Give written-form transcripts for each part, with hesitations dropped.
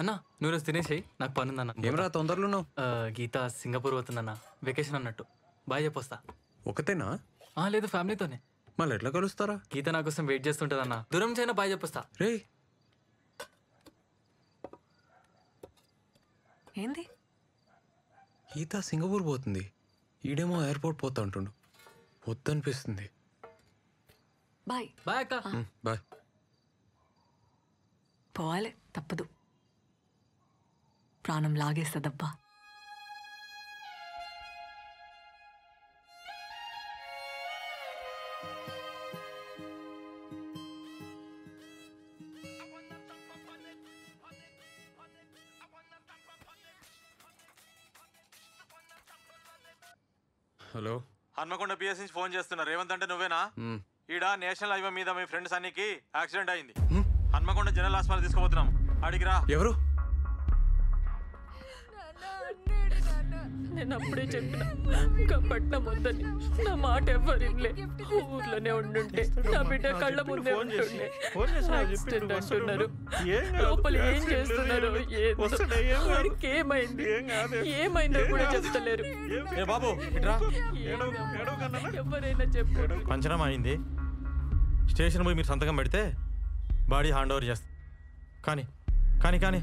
అన్న నువ్వు రోజు తినేసేయి, నాకు పని ఉందన్న. ఏమరా తొందరలో ఉన్నావు? గీత సింగపూర్ పోతుందన్న, వెకేషన్ అన్నట్టు. బాయ్ చెప్పొస్తా. ఒకతేనా? లేదు, ఫ్యామిలీతోనే. మళ్ళీ ఎట్లా కలుస్తారా? గీత నా కోసం వెయిట్ చేస్తుంటది అన్న. దూరం చేయనా బాయ్ చెప్పొస్తా. రే ఏంది? గీత సింగపూర్ పోతుంది, ఈడేమో ఎయిర్పోర్ట్ పోతా అంటుండు. వద్దనిపిస్తుంది. బాయ్. బాయ్ అక్క. బాయ్. పోవాలి, తప్పదు. ప్రాణం లాగేస్తుందబ్బా. హలో, హన్మకొండ పిఎస్ నుంచి ఫోన్ చేస్తున్నా. రేవంత్ అంటే నువ్వేనా? ఈడ నేషనల్ హైవే మీద మీ ఫ్రెండ్ సన్నీకి యాక్సిడెంట్ అయింది. హన్మకొండ జనరల్ హాస్పిటల్ తీసుకుపోతున్నాం. అడిగిరా. ఎవరు? నేను అప్పుడే చెప్పిన ఇంకా పట్నం వద్దని. నా మాట ఎవ్వరిలే. ఊర్లోనే ఉండుంటే నా బిడ్డ కళ్ళ ముందే ఉంటుండే. యాక్సిడెంట్ అంటున్నారు. లోపల ఏం చేస్తున్నారు? వాడికి ఏమైంది? ఏమైందో కూడా చెప్తలేరు. బాబు ఎవరైనా చెప్పారు. పంచనం అయింది. స్టేషన్ పోయి మీరు సంతకం పెడితే బాడీ హ్యాండ్ ఓవర్ చేస్తా. కానీ కానీ కానీ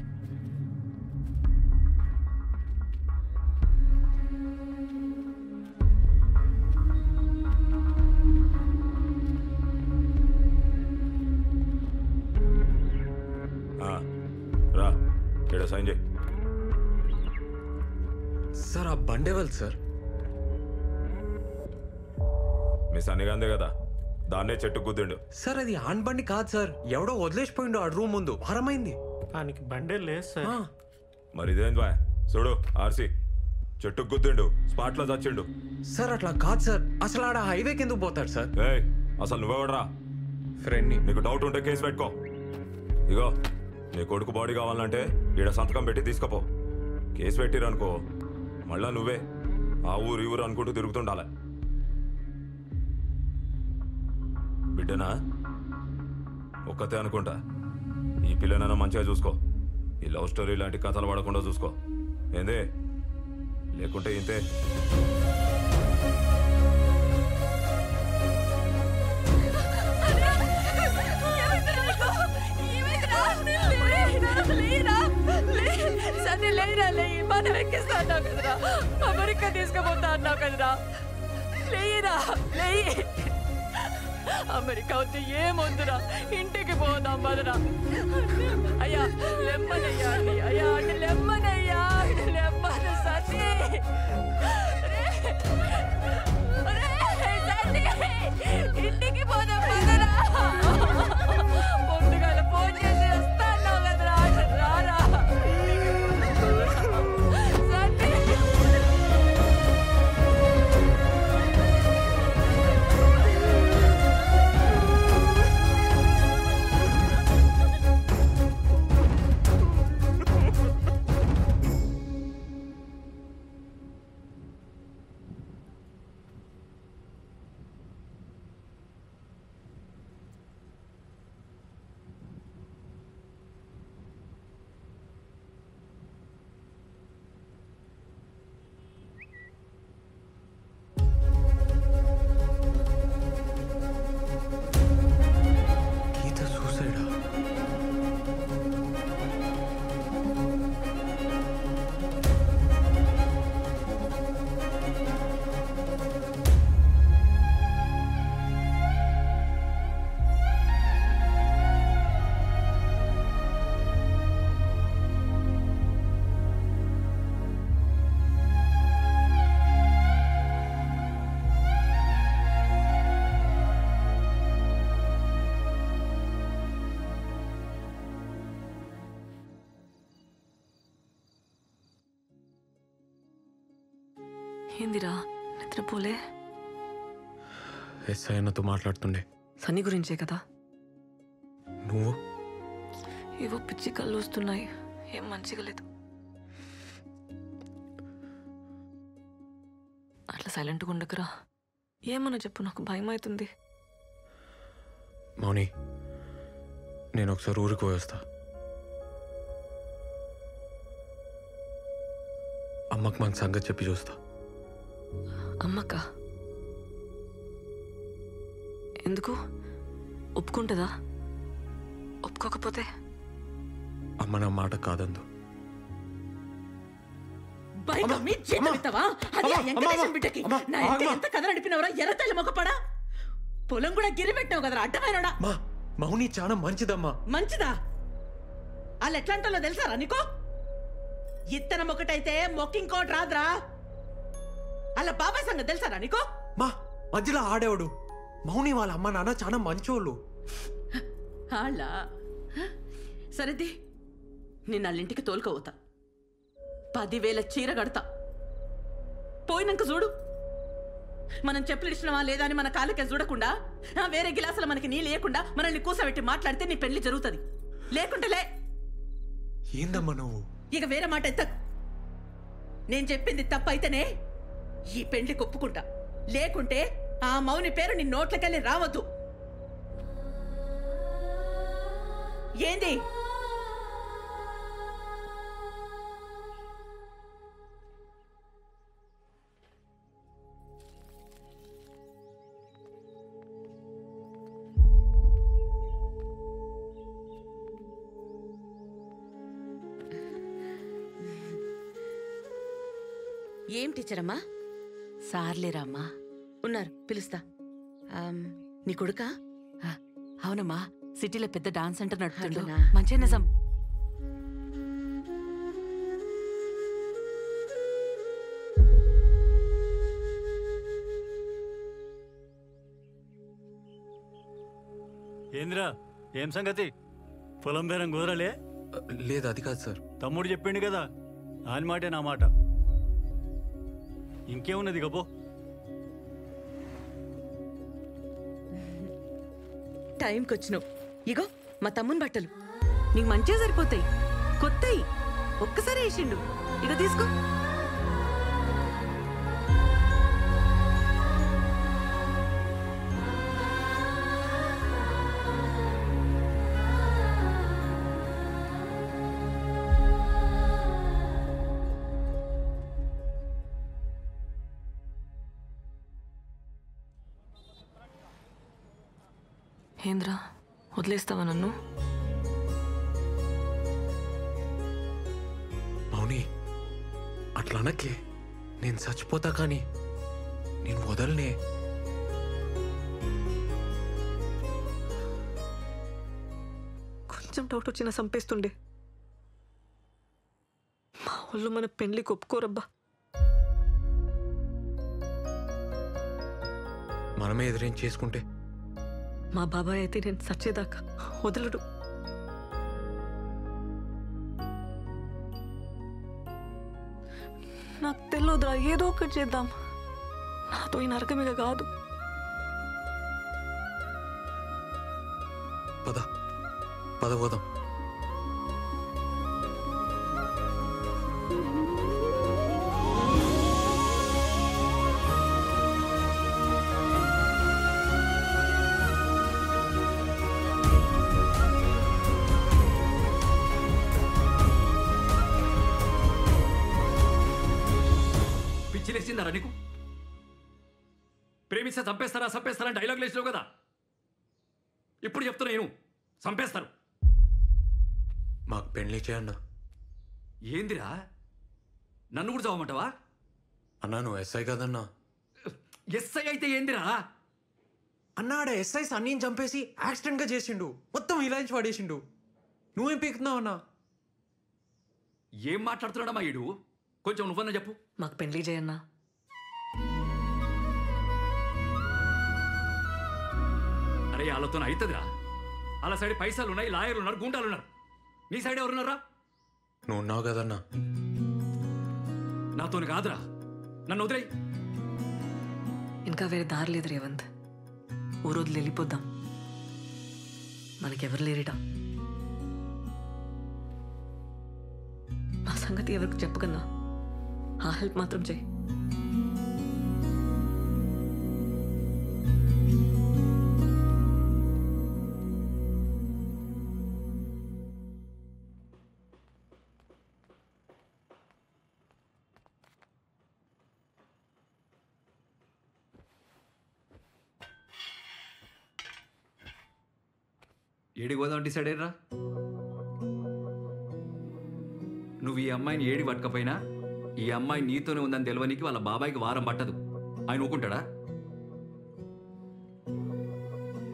రా, ఇక్కడ సైన్ చేయి. సార్ ఆ బండేవాళ్ళు సార్. మీ సన్నిగాందే కదా, దాన్నే చెట్టు గుద్దిండు. సార్ అది ఆన్ బండి కాదు సార్, ఎవడో వదిలేసిపోయిండు ఆ రూమ్ ముందు. వారమైంది. దానికి బండే లేదు సార్. మరి ఇదేం బాయ్? చూడు, ఆర్సీ చెట్టుకు గుద్దిండు, స్పాట్ లో చచ్చిండు. సార్ అట్లా కాదు సార్, అసలు ఆడ హైవేకి ఎందుకు పోతాడు సార్? ఏయ్, అసలు నువ్వెవడరా? ఫ్రెండ్ని. నీకు డౌట్ ఉంటే కేసు పెట్టుకో. ఇగో, నీ కొడుకు బాడీ కావాలంటే ఈడ సంతకం పెట్టి తీసుకపో. కేసు పెట్టిరనుకో మళ్ళా నువ్వే ఆ ఊరు ఈ ఊరు అనుకుంటూ తిరుగుతుండాలి. బిడ్డనా ఒక్కతే అనుకుంటా. ఈ పిల్లనైనా మంచిగా చూసుకో. ఈ లవ్ స్టోరీ లాంటి కథలు పడకుండా చూసుకో. ఏందే? లేకుంటే ఇంతే. మనం ఎక్కిస్తా అన్నావు కదరా, అమెరికా తీసుకుపోతా అన్నావు కదరా. లేయిరా, లేయి. అమెరికా వద్దు, ఏమొద్దురా, ఇంటికి పోదాం బదరా. అయ్యా లెమ్మనయ్యా అండి, అయ్యా అండి లెమ్మనయ్యా, లెమ్మన సతీ. ఇంటికి పోదాం బదరా. పొద్దుగాల ఫోన్ చేసి వస్తా అన్నావు కదరా, రారా. ఏందిరా నిద్రపోలే? ఎస్ఐ అన్నతో మాట్లాడుతుండే. సన్నీ గురించే కదా? నువ్వు? ఏవో పిచ్చి కళ్ళు వస్తున్నాయి, ఏం మంచిగా లేదు. అట్లా సైలెంట్గా ఉండకురా. ఏమన్నా చెప్పు, నాకు భయం అవుతుంది. మౌని, నేను ఒకసారి ఊరికి పోయేస్తా. అమ్మకు మన సంగతి చెప్పి చూస్తా. అమ్మక్క ఎందుకు ఒప్పుకుంటుందా? ఒప్పుకోకపోతే అమ్మ నా మాట కాదందు. బైక్ అమ్మి జీతం ఇస్తావా? అది ఆ వెంకటేశం బిడ్డకి. నా ఇంటికి ఎంత కథ నడిపినవరా ఎర్రతల్లి మొక్కపడా? పొలం కూడా గిరి పెట్టినావు కదరా అడ్డమైనడా. మౌని చాలా మంచిదమ్మా. మంచిదా? వాళ్ళు ఎట్లాంటో తెలుసారా నీకో? ఇత్తనం ఒకటైతే మొక్కింకోటి రాదురా. అలా బాబాయ్ సంగతి తెలుసారా నీకో? మధ్యలో ఆడేవాడు. మౌని వాళ్ళ అమ్మ నాన్న చాలా మంచోళ్ళు. అలా సరేది నేను వాళ్ళింటికి తోలుకోపోతా. 10,000 చీర కడతా. పోయినాక చూడు. మనం చెప్పులు ఇచ్చినవా లేదా అని మన కాళ్ళకే చూడకుండా వేరే గిలాసులు మనకి నీ లేకుండా మనల్ని కూసబెట్టి మాట్లాడితే నీ పెళ్లి జరుగుతుంది. లేకుంటే లే. ఏందమ్మా నువ్వు? ఇక వేరే మాట ఎత్త. నేను చెప్పింది తప్పైతేనే ఈ పెళ్లి ఒప్పుకుంటా. లేకుంటే ఆ మౌని పేరు నీ నోట్లకెళ్ళి రావద్దు. ఏంది? ఏం టీచర్ అమ్మా? సార్లేరా అమ్మా. ఉన్నారు, పిలుస్తా. నీ కొడుకా? అవునమ్మా, సిటీలో పెద్ద డాన్స్ సెంటర్ నడుపుతుండు. మంచి నిజం. ఏంద్రా ఏం సంగతి? పొలం బేరం కుదరలే? లేదు, అది కాదు సార్. తమ్ముడు చెప్పిండు కదా, ఆయన మాటే నా మాట. ఇంకేమున్నది గబో. టైంకి వచ్చినావు. ఇగో మా తమ్ముని బట్టలు నీకు మంచిగా సరిపోతాయి. కొత్తయి ఒక్కసారి వేసిండు. ఇక తీసుకో. ఏంద్రా వదిలేస్తావా నన్ను? మౌని అట్లా అనకే. నేను చచ్చిపోతా కానీ నేను వదలనే. కొంచెం డౌట్ వచ్చినా చంపేస్తుండే. మా వాళ్ళు మన పెళ్లికి ఒప్పుకోరబ్బా. మనమే ఎదురేం చేసుకుంటే మా బాబాయ్ అయితే నేను చచ్చేదాకా వదలడు. నాకు తెలియదురా, ఏదో ఒకటి చేద్దాం. నాతో ఈ నరకమిగ కాదు. పద పద పోదాం. పిచ్చిలేసిందారా నీకు? ప్రేమిస్తే చంపేస్తారా డైలాగ్ లేచినావు కదా. ఇప్పుడు చెప్తున్నా నేను, చంపేస్తారు. మాకు పెళ్లి చేయన్నా. ఏందిరా, నన్ను కూడా చదవమంటావా? అన్నా నువ్వు ఎస్ఐ కదన్నా. ఎస్ఐ అయితే ఏందిరా? అన్నాడ ఎస్ఐ సన్నీని చంపేసి యాక్సిడెంట్గా చేసిండు. మొత్తం ఇలాంటి పడేసిండు. నువ్వేం పీకుతున్నావు అన్నా? ఏం మాట్లాడుతున్నాడమ్మా ఈడు? కొంచెం నువ్వన్నా చెప్పు. మాకు పెళ్లి చేయన్నా. అరే వాళ్ళతో అవుతుందిరా. వాళ్ళ సైడ్ పైసలు ఉన్నాయి, లాయర్లు ఉన్నారు, గుండాలు ఉన్నారు. నీ సైడ్ ఎవరున్నారా? నువ్వు ఉన్నావు కదన్నా. నాతోని కాదురా, నన్ను వదిలేయి. ఇంకా వేరే దారి లేదు రేవంత్. ఓ రోజులు వెళ్ళిపోద్దాం. మనకెవరు లేరిట. మా సంగతి ఎవరికి చెప్పకన్నా ఆ హెల్ప్ మాత్రం చేయి. ఏడికి పోదాం డిసైడ్ అయ్యరా? నువ్వు ఈ అమ్మాయిని ఏడి పట్టకపోయినా ఈ అమ్మాయి నీతోనే ఉందని తెలియనికి వాళ్ళ బాబాయికి వారం పట్టదు. ఆయన ఊకుంటాడా?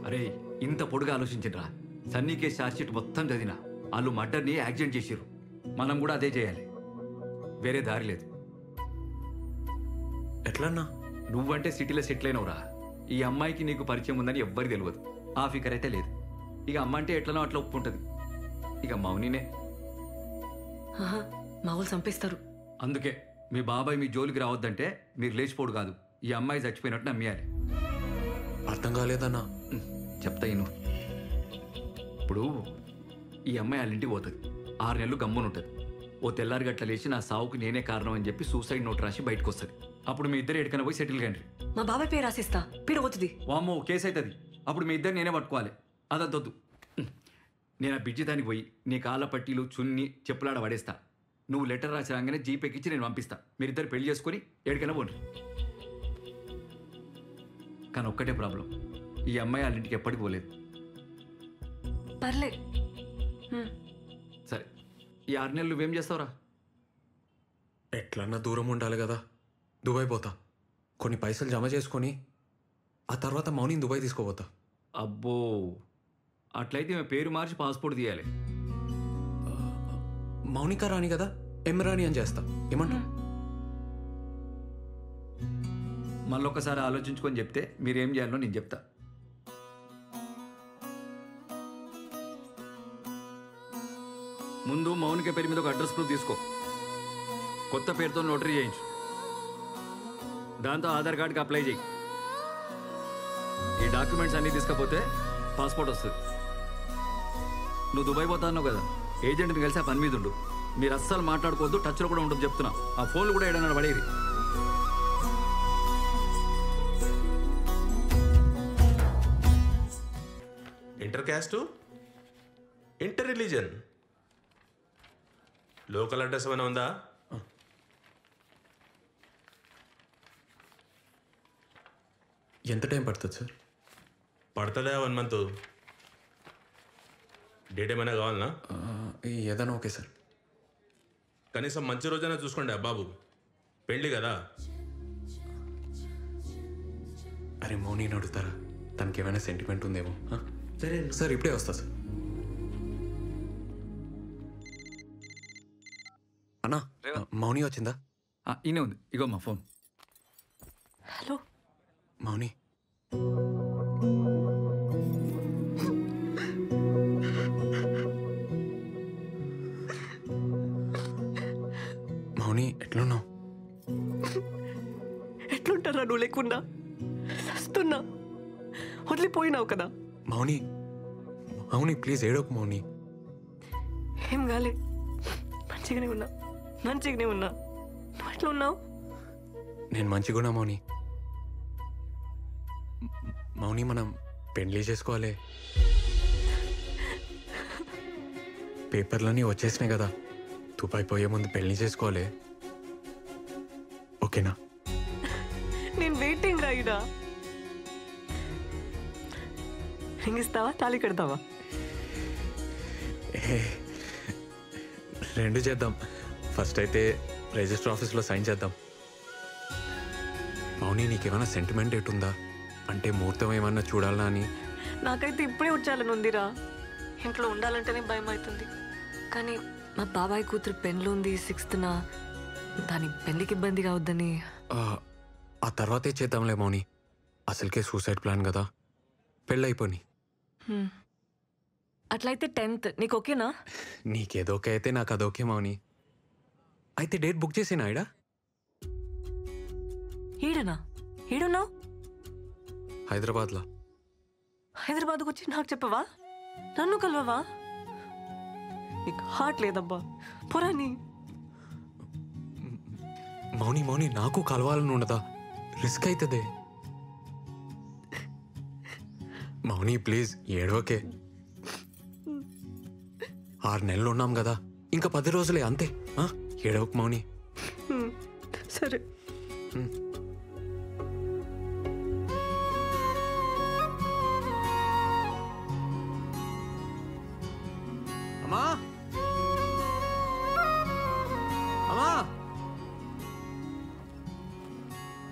అరే ఇంత పొడుగా ఆలోచించరా. సన్నీ కేసు ఛార్జ్షీట్ మొత్తం చదివినా వాళ్ళు మర్డర్ని యాక్సిడెంట్ చేసిర్రు. మనం కూడా అదే చేయాలి, వేరే దారి లేదు. ఎట్లన్నా? నువ్వంటే సిటీలో సెటిల్ అయినవురా. ఈ అమ్మాయికి నీకు పరిచయం ఉందని ఎవ్వరికి తెలియదు. ఆ ఫికర్ అయితే లేదు. ఇక అమ్మ అంటే ఎట్లనో అట్లా ఒప్పుకుంటుంది. ఇక మౌనినే. ఆహా, మా వాళ్ళు చంపేస్తారు. అందుకే మీ బాబాయ్ మీ జోలికి రావద్దంటే మీరు లేచిపోడు కాదు, ఈ అమ్మాయి చచ్చిపోయినట్టు నమ్మేయాలి. అర్థం కాలేదన్నా. చెప్తా ఇను. ఇప్పుడు ఈ అమ్మాయి వాళ్ళ ఇంటికి పోతుంది. 6 నెలలు గమ్మునుంటుంది. ఓ తెల్లారి గట్ల లేచి నా సావుకి నేనే కారణం అని చెప్పి సూసైడ్ నోట్ రాసి బయటకు వస్తుంది. అప్పుడు మీ ఇద్దరు ఎక్కడికైనా పోయి సెటిల్ కండి. మా బాబాయ్ పేరు రాసిస్తా, పీడ పోతుంది. వామ్మో కేసు అవుతుంది. అప్పుడు మీ ఇద్దరు నేనే పట్టుకోవాలి. అదొద్దు. నేను ఆ బిడ్జి దానికి పోయి నీ కాళ్ళ పట్టీలు చున్ని చెప్పులాడ పడేస్తా. నువ్వు లెటర్ రాసి రాగానే జీపేకిచ్చి నేను పంపిస్తా. మీరిద్దరు పెళ్లి చేసుకొని ఎక్కడికైనా పోండి. కానీ ఒక్కటే ప్రాబ్లం, ఈ అమ్మాయి వాళ్ళ ఇంటికి ఎప్పటికి పోలేదు. పర్లే. సరే, ఈ 6 నెలలు నువ్వేం చేస్తావురా? ఎట్లన్నా దూరం ఉండాలి కదా. దుబాయ్ పోతా, కొన్ని పైసలు జమ చేసుకొని ఆ తర్వాత మౌనిని దుబాయ్ తీసుకోపోతా. అబ్బో, అట్లయితే మేము పేరు మార్చి పాస్పోర్ట్ తీయాలి. మౌనిక రాణి కదా, ఎం రాణి అని చేస్తా. ఏమంటా? మళ్ళొక్కసారి ఆలోచించుకొని చెప్తే మీరేం చేయాలో నేను చెప్తా. ముందు మౌనిక పేరు మీద ఒక అడ్రస్ ప్రూఫ్ తీసుకో. కొత్త పేరుతో నోటరీ చేయించు. దాంతో ఆధార్ కార్డుకి అప్లై చేయి. ఈ డాక్యుమెంట్స్ అన్నీ తీసుకపోతే పాస్పోర్ట్ వస్తుంది. నువ్వు దుబాయ్ పోతా అన్నావు కదా, ఏజెంట్ని కలిసి ఆ పని మీద ఉండు. మీరు అస్సలు మాట్లాడుకోవద్దు, టచ్లో కూడా ఉంటుంది చెప్తున్నా. ఆ ఫోన్లు కూడా ఏడన్నా పడేది. Inter caste, inter religion, local address ఏమైనా ఉందా? ఎంత టైం పడుతుంది సార్? పడుతుందా 1 మంత్. డేట్ ఏమైనా కావాలనా? ఏదైనా ఓకే సార్. కనీసం మంచి రోజైనా చూసుకోండి బాబు, పెళ్ళి కదా. అరే మౌని అడుగుతారా, తనకి ఏమైనా సెంటిమెంట్ ఉందేమో. సరే సార్, ఇప్పుడే వస్తా సార్. అన్నా, మౌని వచ్చిందా? ఈయనే ఉంది, ఇగో మా ఫోన్. హలో మౌని, మౌని ఎట్లున్నావు? ఎట్లుంటారా నువ్వు లేకుండా? వస్తున్నా, వదిలిపోయినావు కదా. మౌని, మౌని ప్లీజ్ ఏడోకు మౌని. ఏం కాలే, మంచిగానే ఉన్నా. నువ్వు ఎట్లా ఉన్నావు? నేను మంచిగున్నా మౌని. మౌని మనం పెళ్లి చేసుకోవాలి. పేపర్లన్నీ వచ్చేసినాయి కదా, దుబాయ్ పోయే ముందు పెళ్లి చేసుకోవాలి. ఓకేనా? నేను వెయిటింగ్ రాయిడా. రింగ్ ఇస్తావా, తాళి కడతావా? రెండు చేద్దాం. ఫస్ట్ అయితే రిజిస్టర్ ఆఫీస్లో సైన్ చేద్దాం. మౌని, నీకేమైనా సెంటిమెంట్ ఎటుందా? అంటే ముహూర్తం ఏమన్నా చూడాలా అని. నాకైతే ఇప్పుడే వచ్చాలని ఉందిరా. ఇంట్లో ఉండాలంటేనే భయం అవుతుంది. కానీ మా బాబాయ్ కూతురు పెళ్ళి ఉంది 6th. దాని పెళ్ళికి ఇబ్బంది కావద్దని. ఆ తర్వాతే చేద్దాంలే మౌని. అసలుకే సూసైడ్ ప్లాన్ కదా, పెళ్ళైపోని. అట్లయితే 10th నీకు ఓకేనా? నీకేదోకే అయితే నాకు అదోకే మౌని. అయితే డేట్ బుక్ చేసేనా? ఈడ ఈడనా? ఈడున్నావు? హైదరాబాద్లో. హైదరాబాద్కు వచ్చి నాకు చెప్పవా? నన్ను కలవవా? నీకు హార్ట్ లేదబ్బా, పొరాని. మౌని మౌని, నాకు కలవాలని ఉండదా? రిస్క్ అవుతుంది మౌని. ప్లీజ్ ఏడోకే. 6 నెలలు ఉన్నాం కదా, ఇంకా 10 రోజులే అంతే. ఏడవకు మౌని. సరే. అమ్మా అమ్మా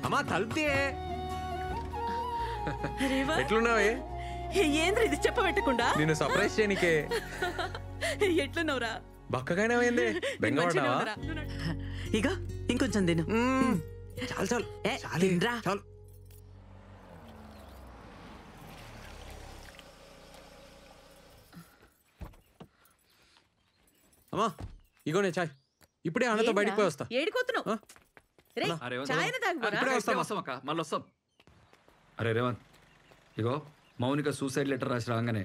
అమ్మా తలుపుతే ఎట్లున్నావే? ఏంద్ర ఇది చెప్పబెట్టకుండా నిన్ను సర్ప్రైజ్ చేయనికే. ఎట్లున్నావురా? బక్కగానేమైంది? బెంగపడ్డావా? ఇక ఇంకొంచెం తిను. చాలు చాలు తినరా. చాలు. అమ్మా ఇగోనే చాయ్. ఇప్పుడే అన్నతో బయటికి పోయి వస్తా. ఏడిపోతున్నావు? ఇప్పుడే వస్తాం అక్క, మళ్ళీ వస్తాం. అరే రేవంత్, ఇగో మౌనిక సూసైడ్ లెటర్ రాసి రాగానే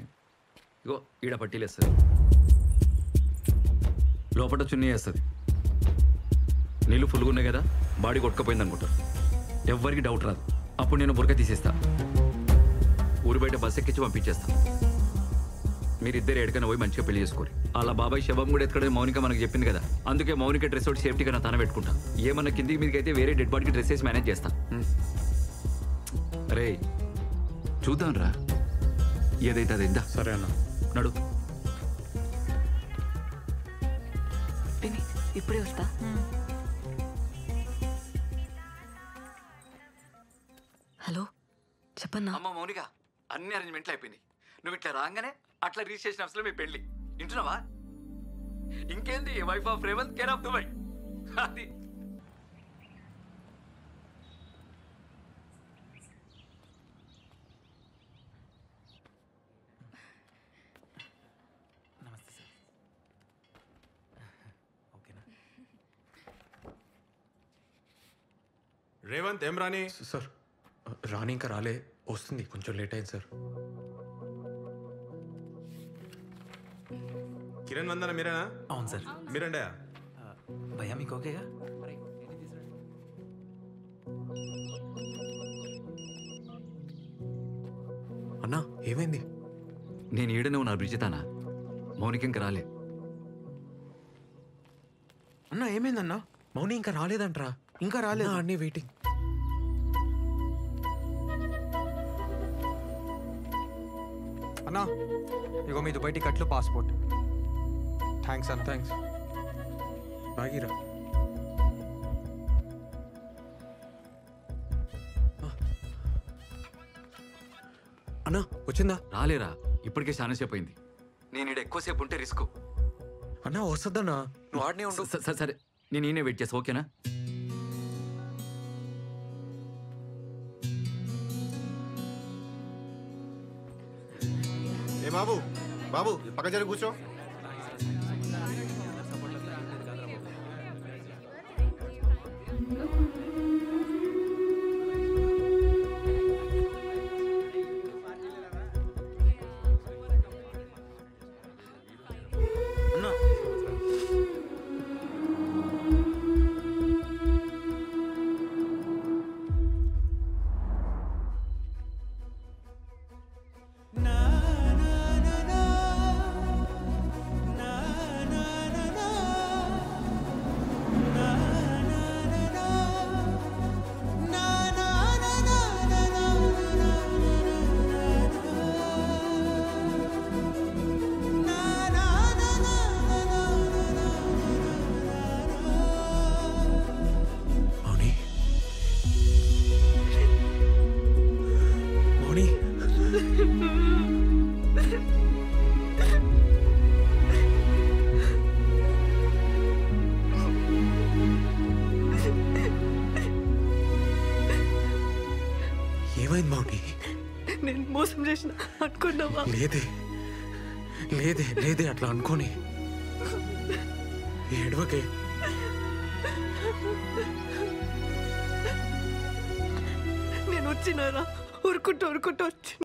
ఇగో ఈడ పట్టీలు వేస్తుంది, లోపల చున్నీ వేస్తుంది. నీళ్ళు ఫుల్గా ఉన్నాయి కదా, బాడీ కొట్టుకపోయింది అనుకుంటారు. ఎవ్వరికి డౌట్ రాదు. అప్పుడు నేను బురక తీసేస్తా, ఊరి బయట బస్ ఎక్కించి పంపించేస్తా. మీరిద్దరు ఎక్కడికైనా పోయి మంచిగా పెళ్లి చేసుకోరు. అలా బాబాయ్ శవం కూడా ఎక్కడే మౌనిక మనకు చెప్పింది కదా, అందుకే మౌనిక డ్రెస్ ఒకటి సేఫ్టీగా నా తన పెట్టుకుంటా. ఏమన్నా కిందికి మీదకి అయితే వేరే డెడ్ బాడీకి డ్రెస్ వేసి మేనేజ్ చేస్తా. అరే చూద్దాం రా, ఏదైతే అది ఇందా. సరే అన్న, నడు. ఇప్పుడే వస్తా. హలో చెప్పన్నా. అమ్మ మౌనిక, అన్ని అరేంజ్మెంట్లు అయిపోయినాయి. నువ్వు ఇట్లా రాగానే అట్లా రిజిస్ట్రేషన్ ఆఫీస్లో మీ పెళ్లి. వింటున్నావా? ఇంకేంది, wife of Revanth, care of Dubai. అది నమస్తే సార్. ఓకేనా? రేవంత్ ఏం రాని? సార్ రాని ఇంకా రాలే, వస్తుంది, కొంచెం లేట్ అయింది సార్. కిరణ్ వందన మీరేనా? అవును సార్. మీరండే? భయ్యా మీకు ఓకేగా? అన్నా ఏమైంది? నేను ఈడనే ఉన్నా బ్రిజితానా, మౌనిక ఇంకా రాలే. అన్నా ఏమైందన్నా? మౌని ఇంకా రాలేదంట్రా. ఇంకా రాలేదు అన్నీ వెయిటింగ్. అన్నా ఇగో మీ దుబాయ్ టికెట్లు, పాస్పోర్ట్. థ్యాంక్స్ అన్న. థ్యాంక్స్. బాగిరా. అన్నా వచ్చిందా? రాలేరా, ఇప్పటికే చాలా సేపు అయింది. నేను ఈడ ఎక్కువసేపు ఉంటే రిస్క్. అన్నా వస్తుందన్నా, నువ్వు ఆడనే ఉండు. సరే సరే, నేను ఈయనే వెయిట్ చేస్తా, ఓకేనా? ఏ బాబు, బాబు పక్క జరిగి కూర్చో. ఏమైంది మౌని? నేను మోసం చేసిన అనుకున్నావా? లేదే లేదే లేదే, అట్లా అనుకోని ఏడవకే. నేను వచ్చినారా, ఉరుకుంటూ వచ్చి